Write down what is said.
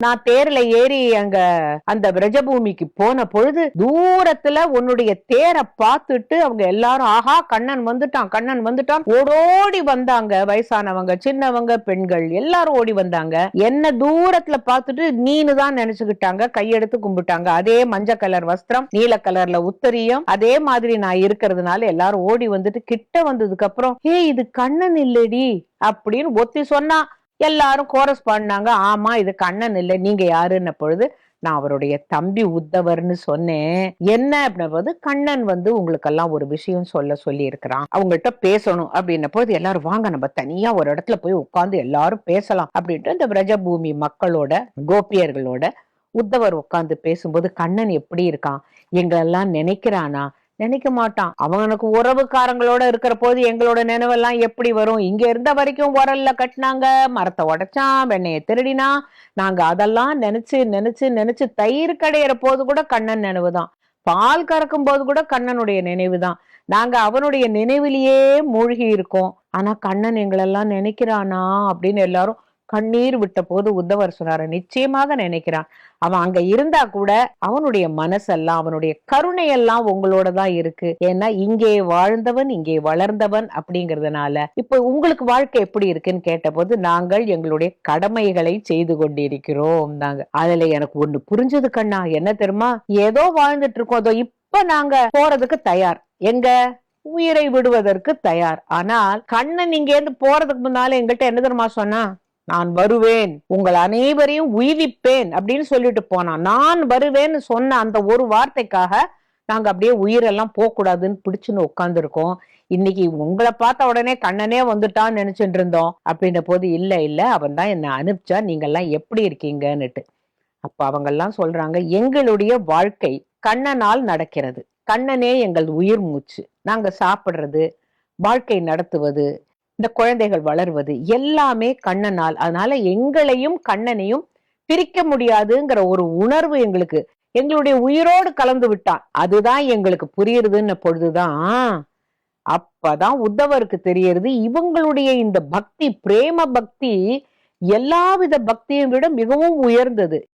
நான் தேர்ல ஏறி அங்க அந்த பிரஜபூமிக்கு போன பொழுது தூரத்துல உன்னுடைய தேரை பார்த்துட்டு அவங்க எல்லாரும் ஆஹா கண்ணன் வந்துட்டான் கண்ணன் வந்துட்டான் ஓடோடி வந்தாங்க. வயசானவங்க, சின்னவங்க, பெண்கள் எல்லாரும் ஓடி வந்தாங்க. என்ன தூரத்துல பார்த்துட்டு நீனு தான் நினைச்சுக்கிட்டாங்க, கையெடுத்து கும்பிட்டாங்க. அதே மஞ்சள் கலர் வஸ்திரம், நீல கலர்ல உத்தரியம், அதே மாதிரி நான் இருக்கிறதுனால எல்லாரும் ஓடி வந்துட்டு கிட்ட வந்ததுக்கு அப்புறம் ஹே இது கண்ணன் இல்லடி அப்படின்னு ஒத்தி சொன்னா எல்லாரும் கோரஸ் பாடினாங்க. ஆமா இது கண்ணன் இல்லை, நீங்க யாருன்ன பொழுது நான் அவருடைய தம்பி உத்தவர்னு சொன்னேன். என்ன அப்படின்ன கண்ணன் உங்களுக்கெல்லாம் ஒரு விஷயம் சொல்லி இருக்கிறான், அவங்கள்ட்ட பேசணும் அப்படின்ன போது எல்லாரும் வாங்க நம்ம தனியா ஒரு இடத்துல போய் உட்கார்ந்து எல்லாரும் பேசலாம் அப்படின்ட்டு இந்த பிரஜபூமி மக்களோட கோபியர்களோட உத்தவர் உட்கார்ந்து பேசும்போது கண்ணன் எப்படி இருக்கான், எங்களெல்லாம் நினைக்கிறானா? நினைக்க மாட்டான். அவனுக்கு உறவுக்காரங்களோட இருக்கிற போது எங்களோட நினைவெல்லாம் எப்படி வரும்? இங்க இருந்த வரைக்கும் உரல்ல கட்டினாங்க, மரத்தை உடைச்சான், வெண்ணையை திருடினா, நாங்க அதெல்லாம் நினைச்சு நினைச்சு நினைச்சு தயிர் கடையிற போது கூட கண்ணன் நினைவுதான், பால் கறக்கும் போது கூட கண்ணனுடைய நினைவுதான். நாங்க அவனுடைய நினைவிலேயே மூழ்கி இருக்கோம். ஆனா கண்ணன் எங்களெல்லாம் நினைக்கிறானா அப்படின்னு எல்லாரும் கண்ணீர் விட்ட போது உத்தவர் சொன்னாரு, நிச்சயமாக நினைக்கிறான். அவன் அங்க இருந்தா கூட அவனுடைய மனசெல்லாம் அவனுடைய கருணையெல்லாம் உங்களோட தான் இருக்கு. ஏன்னா இங்கே வாழ்ந்தவன் இங்கே வளர்ந்தவன் அப்படிங்கறதுனால. இப்ப உங்களுக்கு வாழ்க்கை எப்படி இருக்குன்னு கேட்ட போது நாங்கள் எங்களுடைய கடமைகளை செய்து கொண்டிருக்கிறோம் தாங்க. அதுல எனக்கு ஒண்ணு புரிஞ்சது கண்ணா, என்ன தெரியுமா? ஏதோ வாழ்ந்துட்டு இருக்கோம், அதோ இப்ப நாங்க போறதுக்கு தயார், எங்க உயிரை விடுவதற்கு தயார். ஆனால் கண்ணன் இங்க இருந்து போறதுக்கு முன்னால எங்கள்கிட்ட என்ன தெரியுமா சொன்னா? நான் வருவேன், உங்கள் அனைவரையும் உயிர்ப்பிப்பேன் அப்படின்னு சொல்லிட்டு போனான். நான் வருவேன்னு சொன்ன அந்த ஒரு வார்த்தைக்காக நாங்க அப்படியே உயிரெல்லாம் போக கூடாதுன்னு பிடிச்சுன்னு உட்கார்ந்து இருக்கோம். இன்னைக்கு உங்களை பார்த்த உடனே கண்ணனே வந்துட்டான்னு நினைச்சுட்டு இருந்தோம். அப்படின்ற போது இல்ல அவன் தான் என்ன அனுப்பிச்சா, நீங்க எல்லாம் எப்படி இருக்கீங்கன்னுட்டு. அப்ப அவங்க எல்லாம் சொல்றாங்க, எங்களுடைய வாழ்க்கை கண்ணனால் நடக்கிறது, கண்ணனே எங்கள் உயிர் மூச்சு, நாங்க சாப்பிடுறது, வாழ்க்கை நடத்துவது, இந்த குழந்தைகள் வளர்வது எல்லாமே கண்ணனால். அதனால எங்களையும் கண்ணனையும் பிரிக்க முடியாதுங்கிற ஒரு உணர்வு எங்களுக்கு எங்களுடைய உயிரோடு கலந்து விட்டான். அதுதான் எங்களுக்கு புரியுறதுன்னு பொழுதுதான் அப்பதான் உத்தவருக்கு தெரியறது, இவங்களுடைய இந்த பக்தி, பிரேம பக்தி எல்லாவித பக்தியை விட மிகவும் உயர்ந்தது.